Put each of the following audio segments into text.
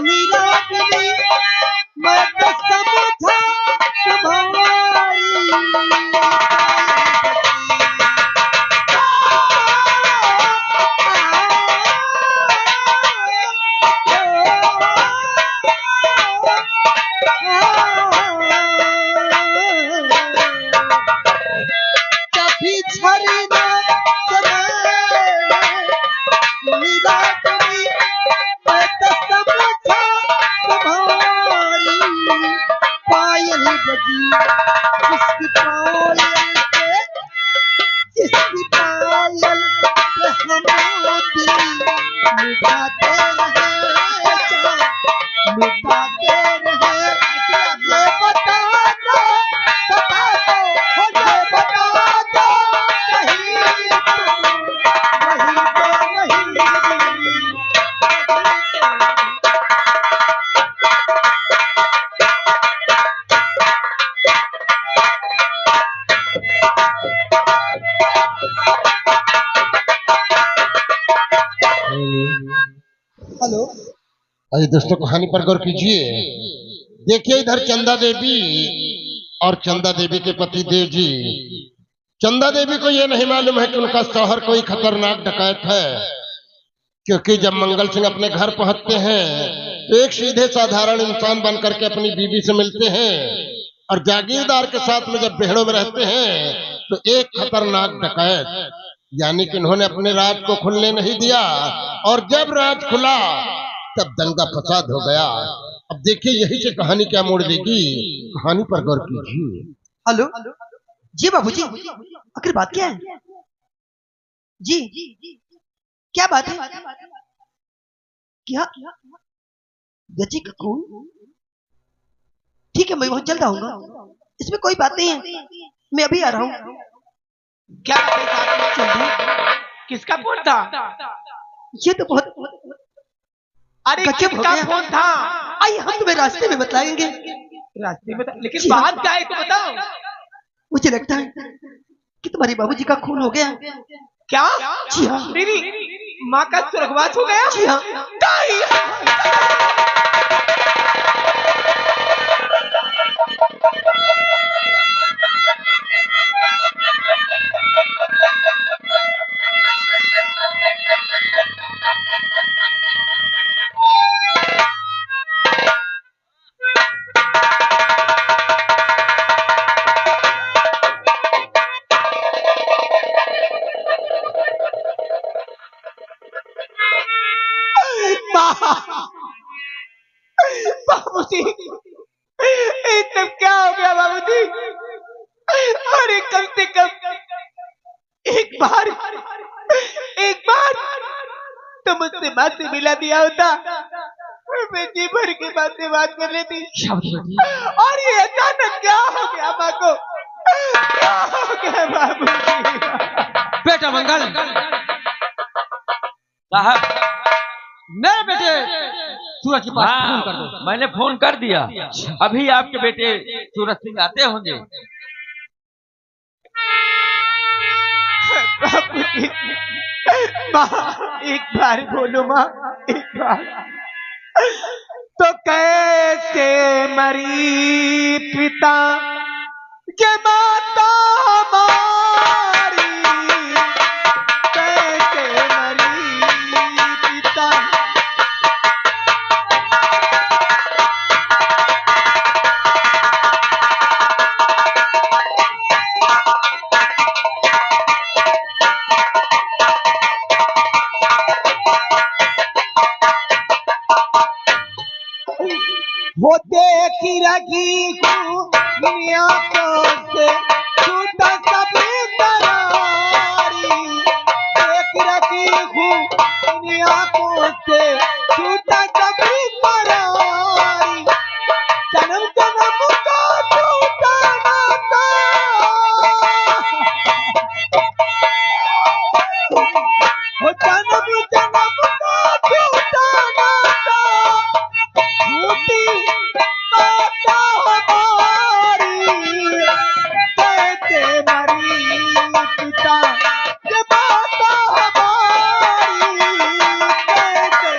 नीलाद्री मैं तो समझा तुम्हारी कभी झरी न नीलाद्री मैं तो समझा तुम्हारी पायल बजी जिसकी पायल पे जिसकी पायल पे हम दिल लुटाते रहे लुटाते रहे ये बता दो हो ये बता दो कहीं तुम वही तो नहीं हेलो। अरे दोस्तों, कहानी पर गौर कीजिए। देखिए, इधर चंदा देवी और चंदा देवी के पति देव जी। चंदा देवी को यह नहीं मालूम है कि उनका शौहर कोई खतरनाक डकैत है, क्योंकि जब मंगल सिंह अपने घर पहुंचते हैं तो एक सीधे साधारण इंसान बनकर के अपनी बीवी से मिलते हैं, और जागीरदार के साथ में जब बेहड़ों में रहते हैं तो एक खतरनाक डकैत, यानी कि इन्होंने अपने राज को खुलने नहीं दिया, और जब राज खुला तब दंगा फसाद हो गया। अब देखिए, यही से कहानी क्या मोड़ देगी, कहानी पर गौर कीजिए। हेलो जी बाबूजी, आखिर बात क्या है जी? क्या बात है? क्या गजी का खून? ठीक है, मैं बहुत जल्द आऊंगा, इसमें कोई बात नहीं है, मैं अभी आ रहा हूँ। क्या किसका फोन था? ये तो बहुत अरे गजब हो किसका गया। फोन था? आइए, हम तुम्हें रास्ते में बतलाएंगे। रास्ते में लेकिन बात क्या है तो बताओ। मुझे लगता है कि तुम्हारे बाबूजी का खून हो गया। क्या? जी हाँ। मेरी माँ का स्वर्गवास हो गया? जी हाँ। बाबूजी, तब क्या हो गया बाबूजी? अरे कम से कम एक बार तो मुझसे बात से मिला दिया होता, मैं जी भर के बात से बात कर लेती। और ये अचानक क्या हो गया माँ को? क्या हो गया बाबूजी? बेटा मंगल साहब, मेरे बेटे सूरज के पास फोन कर दो। मैंने फोन कर दिया, अभी आपके बेटे सूरज सिंह आते होंगे। बाबूजी, माँ एक बार बोलो, माँ एक बार। तो कैसे मरी पिता के माता हमारी, कैसे मरी पिता। वो देखी रखी हूँ दुनिया से छूटा सभी करारी, देख रखी हूँ दुनिया से छूटा सभी करारी, जन्म जन्म का टूटा नाता, वो जन्म जन्म का टूटा नाता, झूठी माता हमारी, कैसे मरी पिता के माता हमारी, कैसे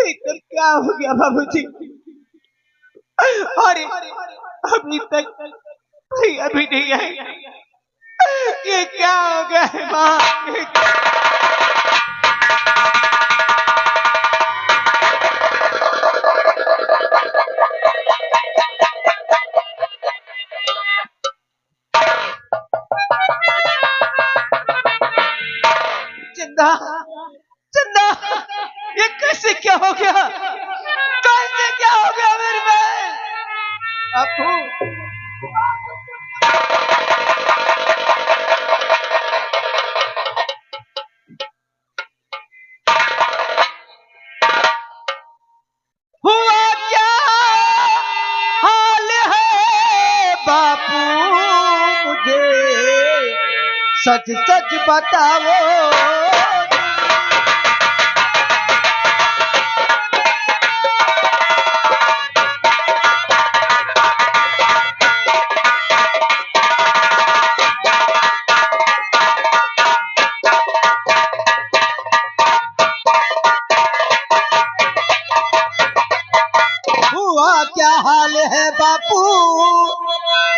इधर क्या हो गया बाबूजी? अरे अभी तक भाई अभी नहीं आई। ये क्या हो गया है माँ? चंदा चंदा, ये कैसे क्या हो गया? कैसे क्या हो गया मेरी बहन? आपको हुआ क्या हाल है बापू, मुझे सच सच बताओ। हुआ क्या हाल है बापू,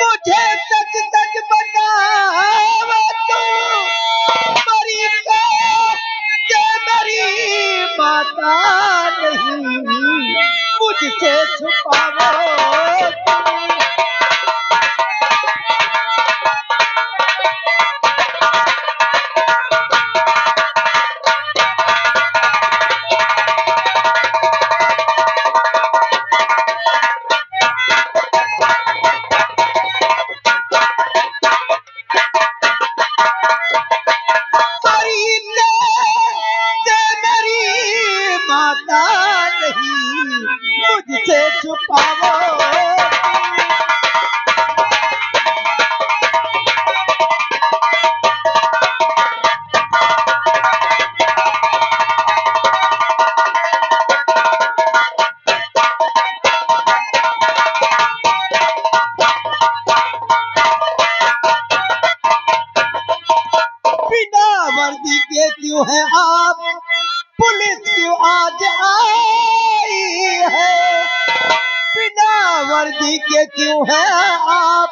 मुझे सच सच बताओ। तू मरी के मेरी माता नहीं, मुझसे छुपाओ। मुझसे छुपाओ। बिना वर्दी के क्यों है आप, पुलिस क्यों आज आई है? बिना वर्दी के क्यों है आप,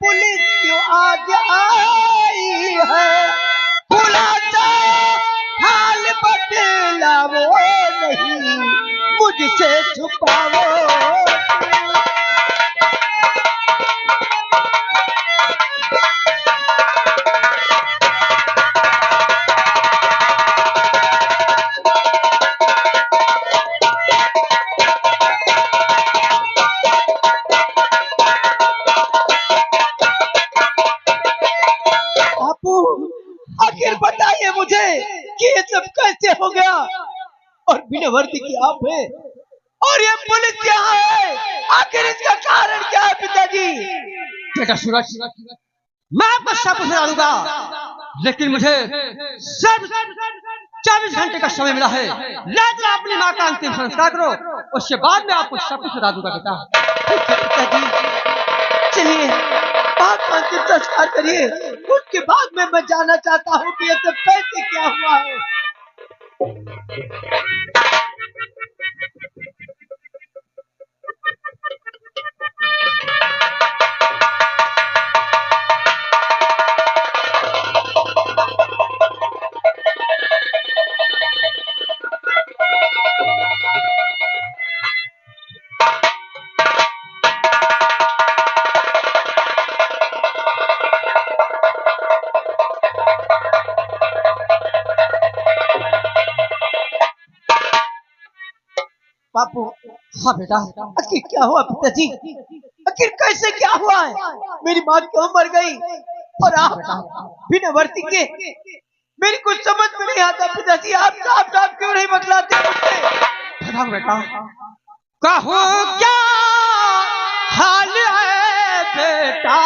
पुलिस क्यों आज आई है? खुलासा हाल बदलावो नहीं, मुझसे छुपाओ। आखिर बताइए मुझे कि ये सब कैसे हो गया? और बिना वर्दी की आप है और ये पुलिस यहाँ है, आखिर इसका कारण क्या है पिताजी? बेटा सूरज, मैं आपको सब कुछ बता दूंगा, लेकिन मुझे सिर्फ 24 घंटे का समय मिला है। रात में अपनी माँ का अंतिम संस्कार करो, उसके बाद मैं आपको सब कुछ बता दूंगा बेटा। पिताजी चलिए आप अंतिम संस्कार करिए, उसके बाद में मैं जानना चाहता हूँ कि ये सब कैसे क्या हुआ है। बापू हाँ बेटा, आखिर क्या हुआ पिताजी? आखिर कैसे क्या हुआ है? मेरी माँ क्यों मर गई और आप बिना वर्दी के? मेरी कुछ समझ में नहीं आता पिताजी, आप साफ साफ क्यों नहीं बतलाते मुझसे? बताओ बेटा, कहो क्या हाल है बेटा,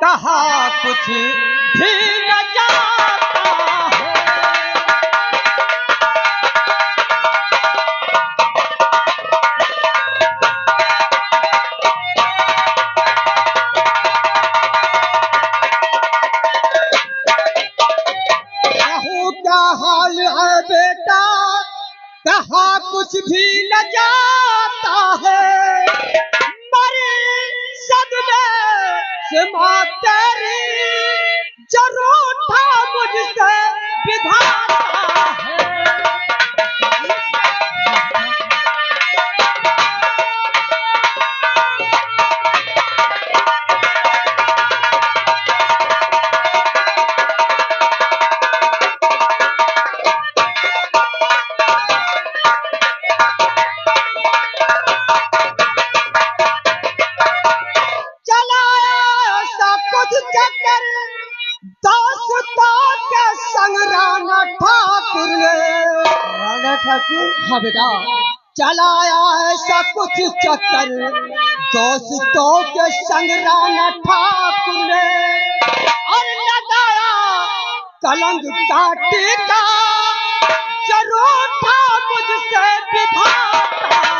कहा कुछ भी न जाता है। कहो क्या हाल है कुछ भी न जाता है, मरे सदमे से माँ तेरी, जरूर था मुझसे विधाता है। हाँ बेटा, चलाया ऐसा कुछ चक्कर दोस्तों के संग राणा ठाकुर ने, और लगाया कलंक का टीका, जरूर था मुझसे विधाता है।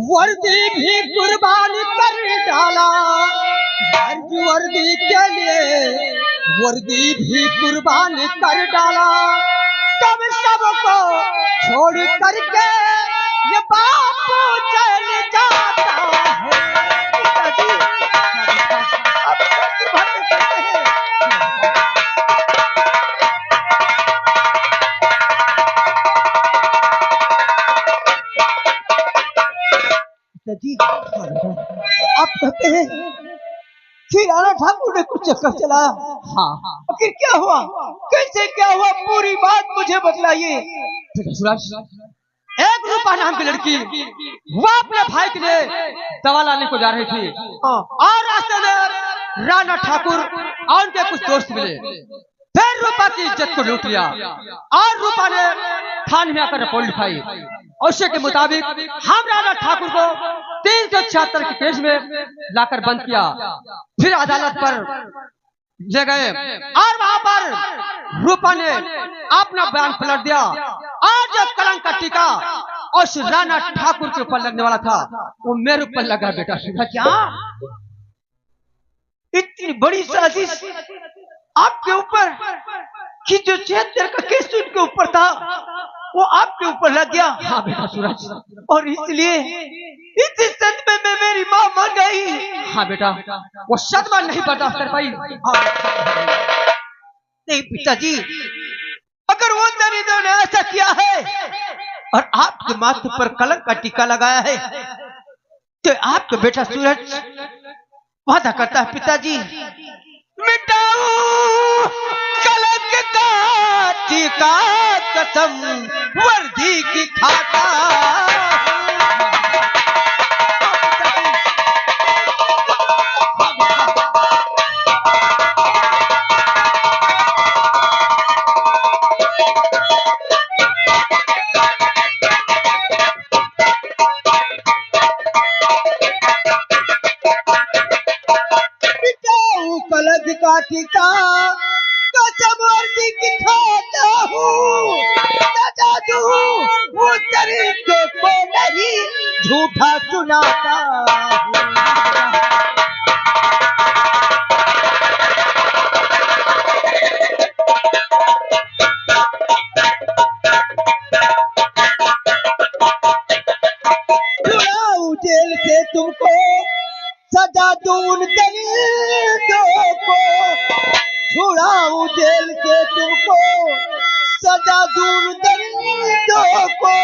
वर्दी भी कुर्बानी कर डाला, वर्दी के लिए वर्दी भी कुर्बानी कर डाला, तब सबको छोड़ करके ये बापू चल जाता है। जी आप कहते हैं कि राणा ठाकुर ने कुछ चक्कर चलाया। हाँ, आखिर क्या हुआ, कैसे क्या हुआ, पूरी बात मुझे बतलाइए। एक रूपा नाम की लड़की वो अपने भाई के लिए दवा लाने को जा रही थी, और रास्ते में राणा ठाकुर और उनके कुछ दोस्त मिले, फिर रूपा की इज्जत को लूट लिया, और रूपा ने थाने में आकर रिपोर्ट लिखाई। उसी के मुताबिक हम राणा ठाकुर को 376 के केस में लाकर बंद किया, फिर अदालत पर ले गए, और वहां पर रूपा ने अपना बयान पलट दिया, और जो कलंक का टीका उस राणा ठाकुर के ऊपर लगने वाला था वो मेरे ऊपर लगा। बेटा क्या इतनी बड़ी साजिश आपके ऊपर कि जो 76 का केस उनके ऊपर था वो आपके ऊपर लग गया। हाँ बेटा सूरज, और इसलिए इस सदमे में मेरी माँ मर गई। हाँ बेटा, वो सदमा नहीं बर्दाश्त कर पाई। नहीं पिताजी, अगर वो दरिंदों ने ऐसा किया है और आपके माथे पर कलंक का टीका लगाया है, तो आपका बेटा सूरज वादा करता है पिताजी, मिटाऊं कलंक का टीका, कसम वर्दी की खाता। कलंक का टीका, कसम वर्दी की खाता हूँ, सजा दूँ वो तरीके को नहीं झूठा सुनाता हूँ। छुड़ाऊं जेल से तुमको, सजा दूँ उन दरिंदों को, छुड़ाऊं जेल से तुमको, सजा दूं दरिंदों को,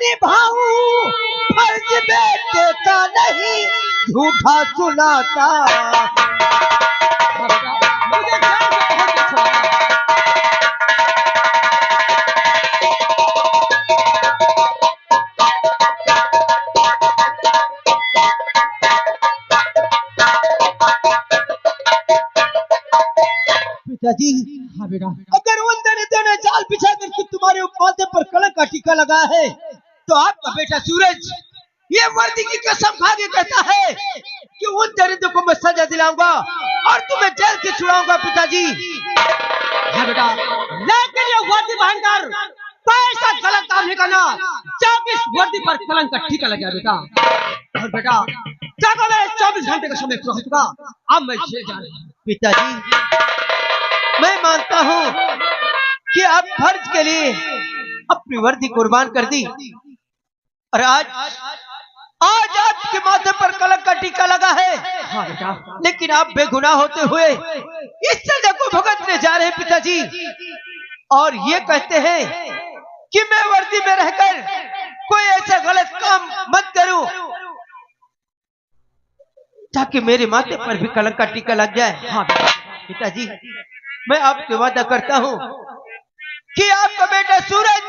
निभाऊं फर्ज बेटे का नहीं झूठा सुनाता। पिताजी, हाँ बेटा, अगर उन दरिंदों ने जाल बिछा करके तुम्हारे माथे पर कलंक का टीका लगाया है, तो आपका बेटा सूरज ये वर्दी की कसम खा के कहता है कि उन दरिंदों को मैं सजा दिलाऊंगा और तुम्हें जेल से छुड़ाऊंगा पिताजी। हाँ बेटा, लेकिन ये वर्दी पहनकर पैसा गलत काम नहीं करना, जब इस वर्दी पर कलंक का टीका लग जाए बेटा। और बेटा जब मैं 24 घंटे का समय पूरा हो चुका, अब मैं जेल जा रहा हूँ। पिताजी मैं मानता हूँ कि आप फर्ज के लिए अपनी वर्दी कुर्बान कर दी और आज आपके माथे पर कलंक का टीका लगा है। हाँ बेटा, लेकिन आप बेगुनाह होते हुए इस सजा को भुगतने जा रहे हैं पिताजी, और ये कहते हैं कि मैं वर्दी में रहकर कोई ऐसा गलत काम मत करूं ताकि मेरे माथे पर भी कलंक का टीका लग जाए। हाँ पिताजी मैं आपसे वादा करता हूं कि आपका बेटा सूरज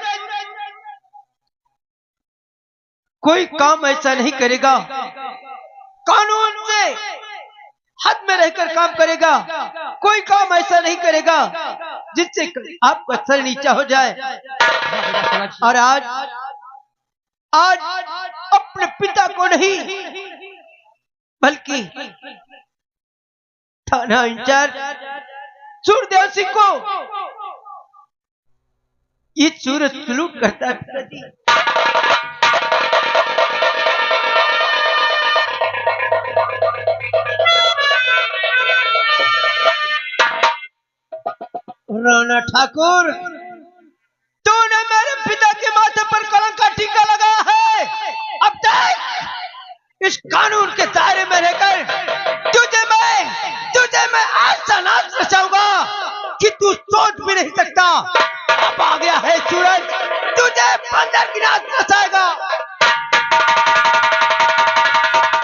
कोई काम ऐसा नहीं करेगा, कानून से हद में रहकर काम करेगा, कोई काम ऐसा नहीं करेगा जिससे आपका सर नीचा हो जाए। और आज अपने पिता को नहीं बल्कि थाना इंचार्ज सूरदेव सिंह को ये सूरज सलूट करता है पिताजी। राणा ठाकुर, तूने मेरे पिता के माथे पर कलंक का टीका लगाया है। अब तक इस कानून के